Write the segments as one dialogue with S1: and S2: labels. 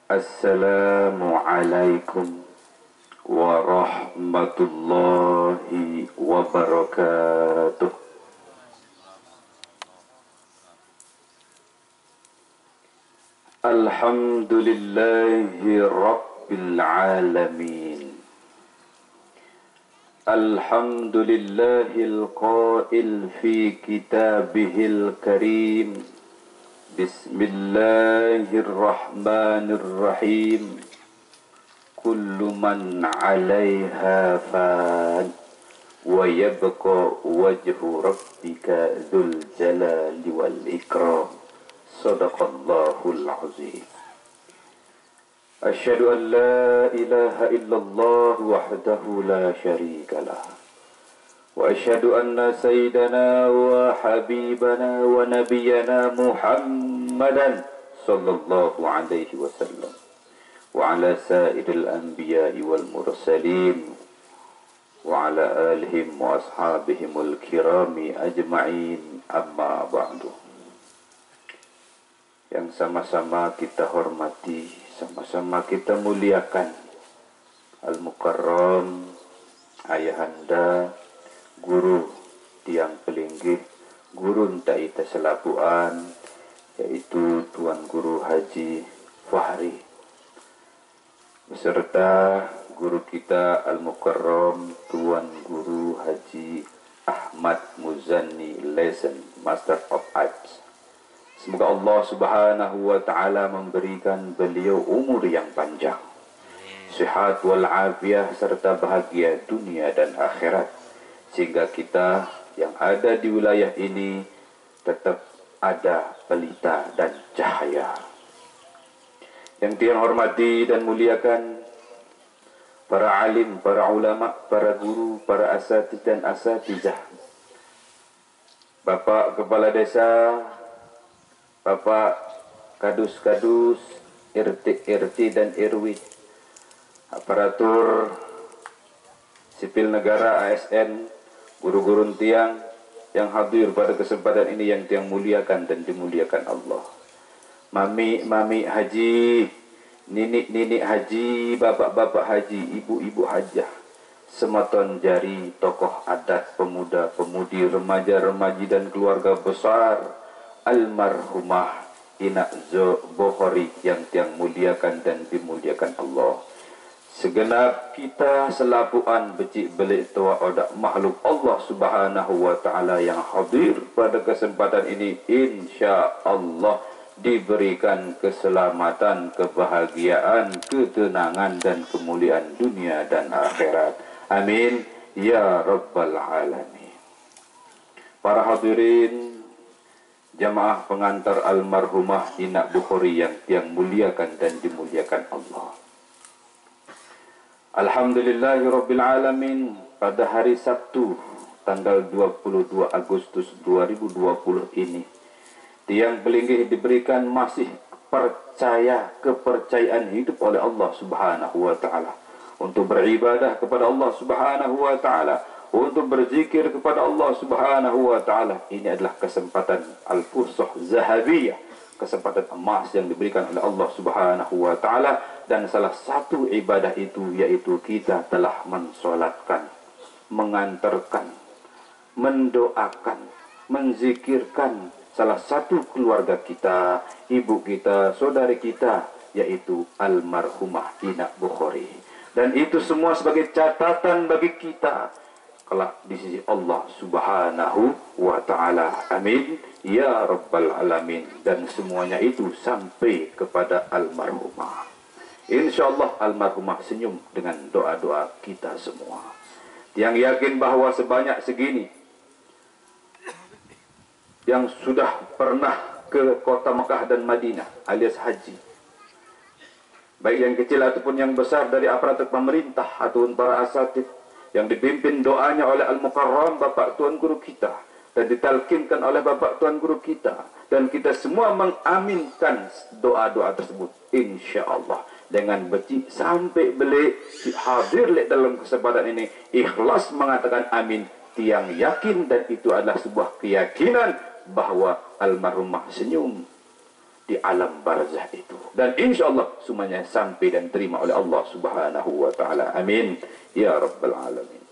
S1: Assalamualaikum warahmatullahi wabarakatuh. Alhamdulillahi rabbil alamin. Alhamdulillahil qail fi kitabihil karim. Bismillahirrahmanirrahim. Kullu man 'alaiha fan wa yabqa wajhu rabbika dzul jalali wal ikram. Shadaqallahul azim. Asyhadu an la ilaha illallah wahdahu la syarika lah. Wa asyhadu anna sayyidana wa habibana wa nabiyyana Muhammadan sallallahu alaihi wasallam wa ala sa'iril anbiya'i wal mursalin wa ala alihim wa ashabihimul kirami ajma'in, amma ba'du. Yang sama-sama kita hormati, sama-sama kita muliakan Al-Mukarram, ayahanda, guru tiang pelinggih, guru Ntaita Selapuan, yaitu Tuan Guru Haji Fahri, beserta guru kita Al-Mukarram Tuan Guru Haji Ahmad Muzanni Lesson, Master of Arts. Semoga Allah Subhanahu wa Ta'ala memberikan beliau umur yang panjang, sehat walafiat serta bahagia dunia dan akhirat, sehingga kita yang ada di wilayah ini tetap ada pelita dan cahaya. Yang tiang hormati dan muliakan para alim, para ulama, para guru, para asatidz dan asatizah, Bapak Kepala Desa, Bapak Kadus-Kadus, RT dan RW, aparatur sipil negara ASN, guru-guru tiang yang hadir pada kesempatan ini yang tiang muliakan dan dimuliakan Allah. Mami haji, ninik haji, bapak haji, ibu hajah, sematon jari, tokoh adat, pemuda-pemudi, remaja-remaji dan keluarga besar almarhumah Inak Zo Bukhari yang tiang muliakan dan dimuliakan Allah. Segenap kita selapuan becik belik tua odak makhluk Allah Subhanahu wa Ta'ala yang hadir pada kesempatan ini, insya Allah diberikan keselamatan, kebahagiaan, ketenangan dan kemuliaan dunia dan akhirat. Amin ya rabbal alamin. Para hadirin jamaah pengantar almarhumah Inak Bukhari yang tiang muliakan dan dimuliakan Allah. Alhamdulillahirabbil alamin, pada hari Sabtu tanggal 22 Agustus 2020 ini tiang pelinggih diberikan masih kepercayaan hidup oleh Allah Subhanahu wa Ta'ala untuk beribadah kepada Allah Subhanahu wa Ta'ala, untuk berzikir kepada Allah Subhanahu wa Ta'ala. Ini adalah kesempatan al-fursah zahabiyah, kesempatan emas yang diberikan oleh Allah Subhanahu wa Ta'ala, dan salah satu ibadah itu yaitu kita telah mensolatkan, mengantarkan, mendoakan, menzikirkan salah satu keluarga kita, ibu kita, saudari kita, yaitu almarhumah Inak Bukhari. Dan itu semua sebagai catatan bagi kita kelak di sisi Allah Subhanahu wa Ta'ala. Amin ya rabbal alamin. Dan semuanya itu sampai kepada almarhumah. Insyaallah almarhumah senyum dengan doa-doa kita semua. Yang yakin bahwa sebanyak segini yang sudah pernah ke kota Mekah dan Madinah alias haji, baik yang kecil ataupun yang besar, dari aparatur pemerintah ataupun para asatidz, yang dipimpin doanya oleh Al-Mukarram Bapak Tuan Guru kita dan ditalkinkan oleh Bapak Tuan Guru kita, dan kita semua mengaminkan doa-doa tersebut insyaallah dengan becik sampai beli hadir dalam kesempatan ini ikhlas mengatakan amin. Tiang yakin, dan itu adalah sebuah keyakinan bahwa almarhumah senyum di alam barzah itu. Dan insya Allah semuanya sampai dan terima oleh Allah Subhanahu wa Ta'ala. Amin ya Rabbal Alamin.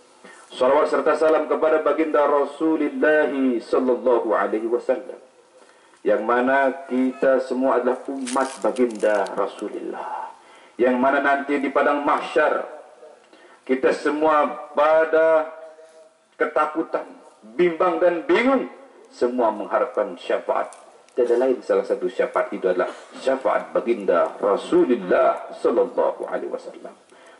S1: Salawat serta salam kepada baginda Rasulullah sallallahu alaihi wasallam, yang mana kita semua adalah umat baginda Rasulullah, yang mana nanti di padang mahsyar kita semua pada ketakutan, bimbang dan bingung, semua mengharapkan syafaat. Tiada lain, salah satu syafaat itu adalah syafaat baginda Rasulullah sallallahu alaihi wasallam.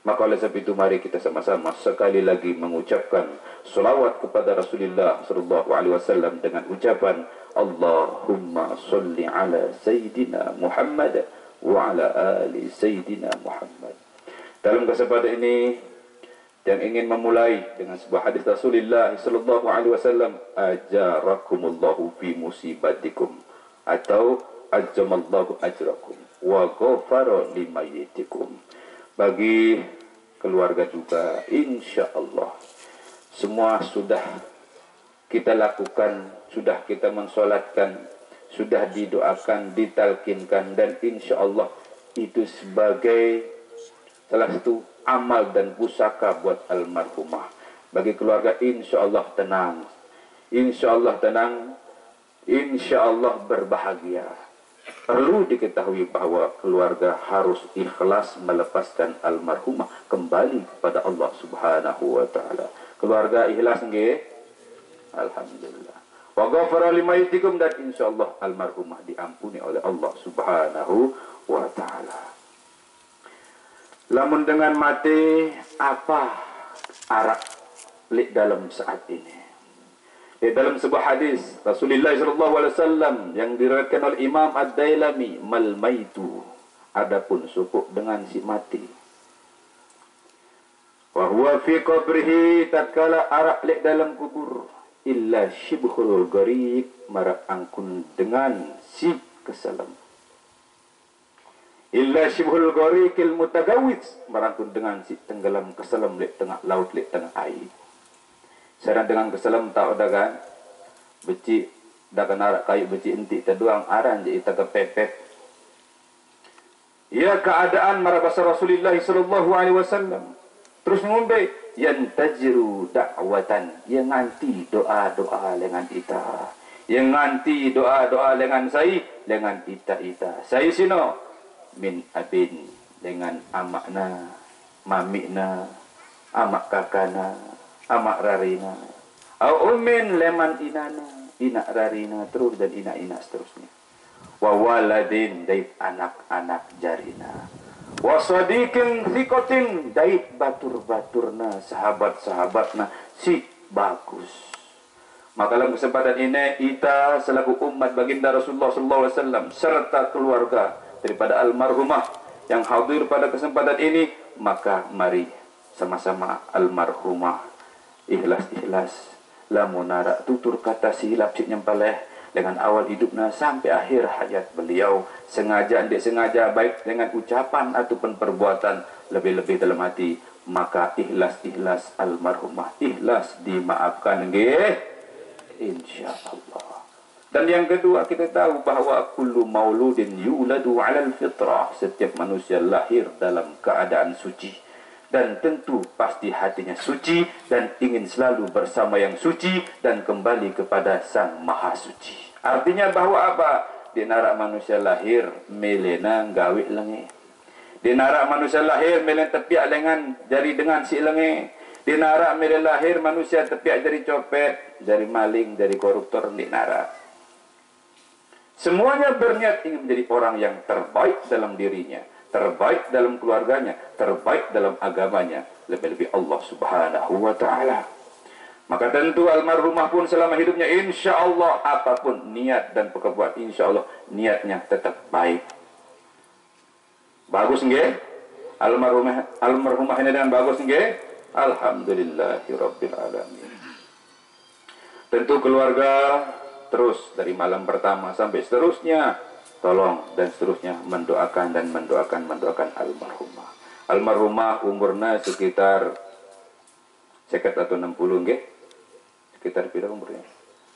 S1: Maka oleh sebab itu mari kita sama-sama sekali lagi mengucapkan selawat kepada Rasulullah sallallahu alaihi wasallam dengan ucapan Allahumma sholli ala Sayyidina Muhammad wa ala ali Sayyidina Muhammad. Dalam kesempatan ini yang ingin memulai dengan sebuah hadis Rasulullah sallallahu alaihi wasallam, ajarakumullahu fi musibatikum, atau ajamallahu ajrakum wa ghafara limayyitikum. Bagi keluarga juga, insya Allah semua sudah kita lakukan, sudah kita mensolatkan, sudah didoakan, ditalkinkan, dan insya Allah itu sebagai salah satu amal dan pusaka buat almarhumah. Bagi keluarga insya Allah tenang, insya Allah tenang, insya Allah berbahagia. Perlu diketahui bahwa keluarga harus ikhlas melepaskan almarhumah kembali kepada Allah Subhanahu wa Ta'ala. Keluarga ikhlas nggih? Alhamdulillah. Wa ghafara limayyitikum, dan insyaallah almarhumah diampuni oleh Allah Subhanahu wa Ta'ala. Lamun dengan mati, apa arak lik dalam saat ini? Dalam sebuah hadis Rasulullah SAW yang diriwayatkan oleh Imam Ad-Dailami, mal maitu, adapun sukuk dengan si mati, wa huwa fi qabrihi, tatkala arak lek dalam kubur, illa shibhul gharik, marak angkun dengan si keselam, illa shibhul gharikil mutagawwits, marangkun dengan si tenggelam keselam lek tengah laut, lek tengah air. Sarang dengan keselam tak ada kan, beci dah kena arak kayu beci entik terduang aran je ita kepepet. Ya keadaan marabasa Rasulullah sallallahu alaihi wasallam terus ngombe yang tajiru da'watan, yang nganti doa-doa dengan ita, yang nganti doa-doa dengan saya, dengan ita-ita. Saya sino min abin, dengan amakna, mamikna, amak kakana, amak rarina, au ummin leman inana, inak rarina, terus dan inak-inak seterusnya. Wa waladin, daib anak-anak jarina. Wa sadiqin thiqatin, daib batur-baturna, sahabat-sahabatna si bagus. Maka dalam kesempatan ini kita selaku umat baginda Rasulullah sallallahu alaihi wasallam serta keluarga daripada almarhumah yang hadir pada kesempatan ini, maka mari sama-sama almarhumah ikhlas-ikhlas lamun narak tutur kata silap cik nyempaleh dengan awal hidupnya sampai akhir hayat beliau, sengaja tidak sengaja, baik dengan ucapan ataupun perbuatan, lebih-lebih dalam hati, maka ikhlas-ikhlas almarhumah, ikhlas dimaafkan nggih insyaallah. Dan yang kedua, kita tahu bahwa kullu mauludin yuladu 'alal fitrah, setiap manusia lahir dalam keadaan suci. Dan tentu pasti hatinya suci dan ingin selalu bersama yang suci dan kembali kepada Sang Maha Suci. Artinya bahwa apa? Di narak manusia lahir melena gawe lenge. Di narak manusia lahir melen tepiak lengan jari dengan si lenge. Di narak melen lahir manusia tepiak jari copet, jari maling, jari koruptor di narak. Semuanya berniat ingin menjadi orang yang terbaik dalam dirinya, terbaik dalam keluarganya, terbaik dalam agamanya, lebih-lebih Allah Subhanahu wa Ta'ala. Maka tentu almarhumah pun selama hidupnya insya Allah apapun niat dan perbuatan, insya Allah niatnya tetap baik. Bagus nggih? Almarhumah ini dengan bagus nggih? Alhamdulillahirabbil alamin. Tentu keluarga terus dari malam pertama sampai seterusnya, tolong dan seterusnya mendoakan dan mendoakan almarhumah. Almarhumah umurnya sekitar 50 atau 60 nggih. Sekitar pira umurnya?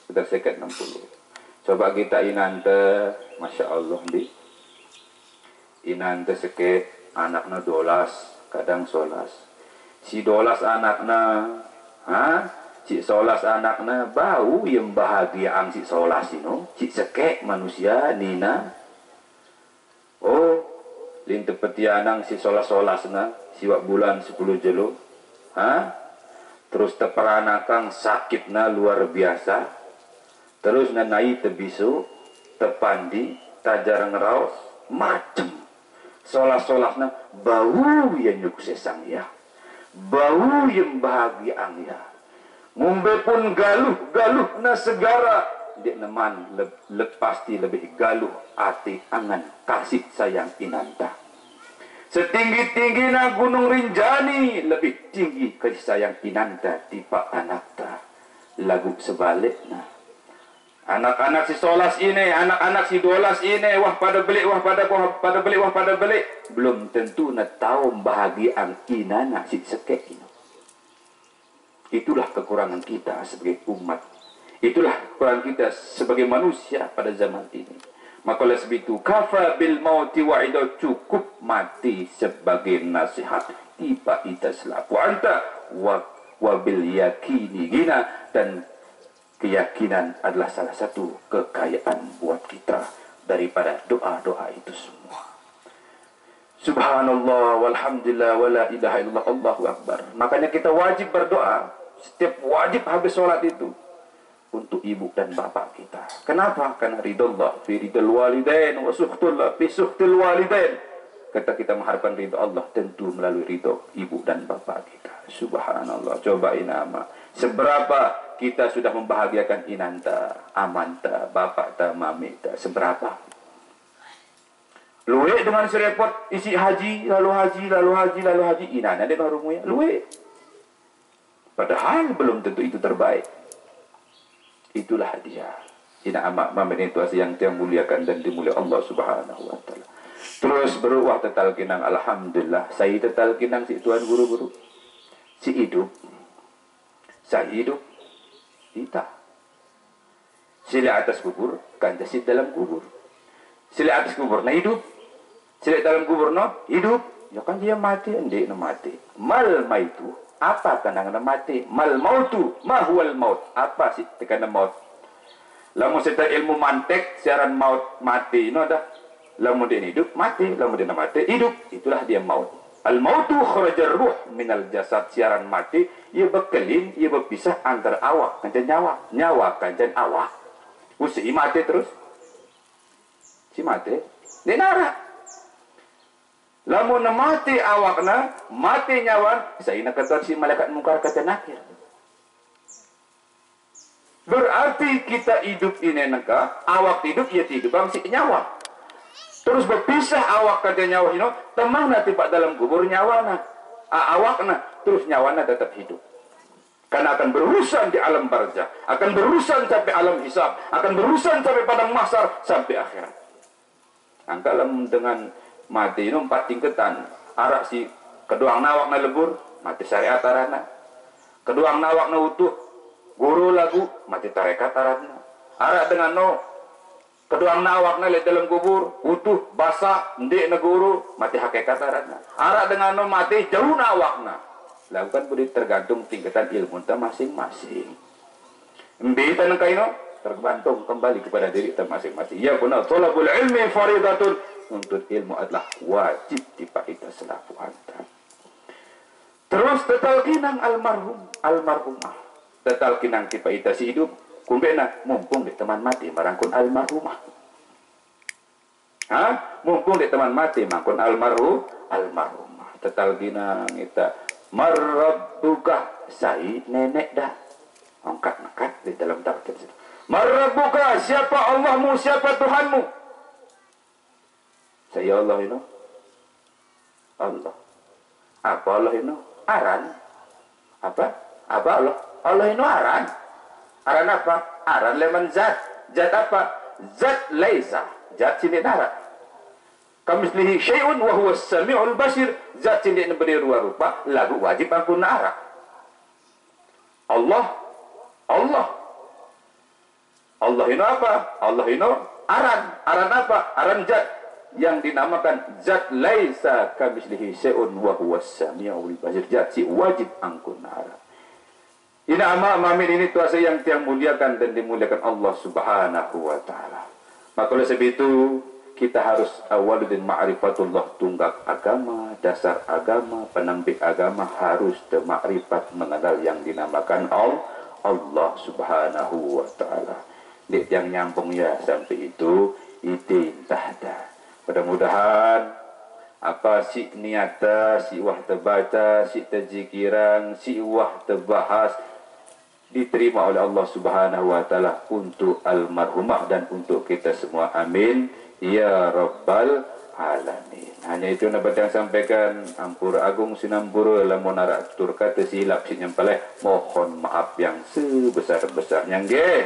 S1: Sekitar 60. Coba kita inante, Masya Allah di inante seke anakna 12 kadang 11. Si 12 anakna, si 11 anakna bau yang bahagia ang si 11 ino, si seke manusia nina. Oh, linte petianang si 11 na, si wak bulan 10 jelo. Terus teperanakang sakit na luar biasa. Terus nanai tebisu, tepandi, tajar ngeraus, macem. Solas-solasna bau yang nyuk sesang ya. Bau yang bahagia ya. Ngumbe pun galuh na segara. Dia neman pasti lebih galuh ati angan kasih sayang inanta. Setinggi-tinggi na gunung Rinjani lebih tinggi kasih sayang inanta tipa anakta. Lagu sebaliknya. Anak-anak si 11 ini, anak-anak si 12 ini, wah pada beli. Belum tentu na tahu bahagian inana si sekek ini. Itulah kekurangan kita sebagai umat. Itulah kekurangan kita sebagai manusia pada zaman ini. Maka oleh sebab itu, kafa bil mauti wa'idah, cukup mati sebagai nasihat. Tiba ita selaku anta wa bil yakini gina, dan keyakinan adalah salah satu kekayaan buat kita daripada doa-doa itu semua. Subhanallah walhamdulillah wala ilaha illallah Allahu akbar. Makanya kita wajib berdoa. Setiap wajib habis sholat itu untuk ibu dan bapak kita. Kenapa? Karena ridallah fi ridal walidain wa suhtullah fi suhtul walidain. Kata kita mengharapkan ridha Allah tentu melalui ridha ibu dan bapak kita. Subhanallah. Coba inama. Seberapa kita sudah membahagiakan inanta, amanta, bapak ta, mami ta, seberapa? Luwe dengan serepot isi haji, lalu haji, inana dia baru muya. Luwe. Padahal belum tentu itu terbaik. Itulah dia. Ina amak mami itu yang muliakan dan dimuliakan Allah Subhanahu wa taala. Terus beruah tetal kinang, alhamdulillah. Saya tetal kinang si tuan guru-guru. Si hidup. Saya hidup. Kita. Sila atas kubur, kan jasid dalam kubur. Sila atas kubur, na hidup. Sila dalam kubur, no hidup. Ya kan dia mati, hindi na mati. Mal maitu. Apa kanang na mati? Mal mautu. Mahual maut. Apa sih tekan na maut? Lamun kita ilmu mantek, siaran maut mati. No dah. Lamun dia hidup, mati. Lamun dia mati, hidup. Itulah dia maut. Al-mautu kharajar ruh minal jasad, siaran mati, ia berkelin, ia berpisah antara awak kancan nyawa kancan awak. Usi mati terus. Si mati, dia nara. Lamun mati awakna, mati nyawa, saya nak kata si malaikat mungkar kata nakir. Berarti kita hidup ini naka, awak hidup, ia hidup, bang si nyawa. Terus berpisah awak kata nyawa ini, temang nanti pak dalam kubur nyawa na, awak na, terus nyawa na tetap hidup. Karena akan berurusan di alam barzah, akan berurusan sampai alam hisab, akan berurusan sampai padang mahsyar sampai akhirat. Angkalam dengan mati ini 4 tingkatan. Arak si kedua nawak na lebur, mati syariat arana. Kedua nawak na utuh, guru lagu, mati tarekat arana. Arak dengan no kedua nawak na dalam kubur, utuh, basah, ndik na guru, mati hakikat arana. Arak dengan no mati jauh nawak na. Lakukan budi tergantung tingkatan ilmu kita masing-masing. Mbita nang kaino tergantung kembali kepada diri kita masing-masing. Ya benar, thalabul ilmi faridatun. Untuk ilmu adalah wajib kita selaku anta. Terus tetal kinang almarhumah. Tetal kinang tipa ita si hidup. Kumbena mumpung di teman mati merangkun almarhumah. Mumpung di teman mati merangkun almarhumah. Tetal kinang ita marabbuka, sai nenek dah. Angkat-angkat di dalam tafsir. Marabbuka, siapa Allahmu, siapa Tuhanmu? Saya Allah ini. Allah. Apa Allah ini? Aran. Apa Allah? Allah ini aran. Aran apa? Aran leman zat. Zat apa? Zat laisa. Zat sini darat. Kamislihi syai'un wa huwa as-sami'ul basir. Zat sini beri rupa lagu wajib ampun arah. Allah. Allah ini apa? Allah ini aran. Aran apa? Aran zat yang dinamakan zat laisa kamislihi syai'un wa huwas samiul basir. Zat si wajib angkun aran. Ini amin ini tuasa yang tiang muliakan dan dimuliakan Allah Subhanahu wa taala. Maka oleh sebab itu kita harus awaludin ma'rifatullah, tunggak agama, dasar agama, penambik agama harus ma'rifat mengenal yang dinamakan Allah Subhanahu wa taala. Dek yang nyambung ya sampai itu ide tahta. Mudah-mudahan apa si niata, si wah terbaca, si terzikiran, si wah terbahas diterima oleh Allah Subhanahu wa taala untuk almarhumah dan untuk kita semua. Amin ya rabbal alamin. Hanya itu yang dapat yang sampaikan. Ampura agung sinampura lamun aratur kata silap sinyampaleh, mohon maaf yang sebesar-besarnya nggih.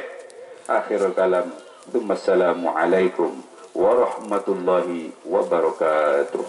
S1: Akhirul kalam. Assalamualaikum warahmatullahi wabarakatuh.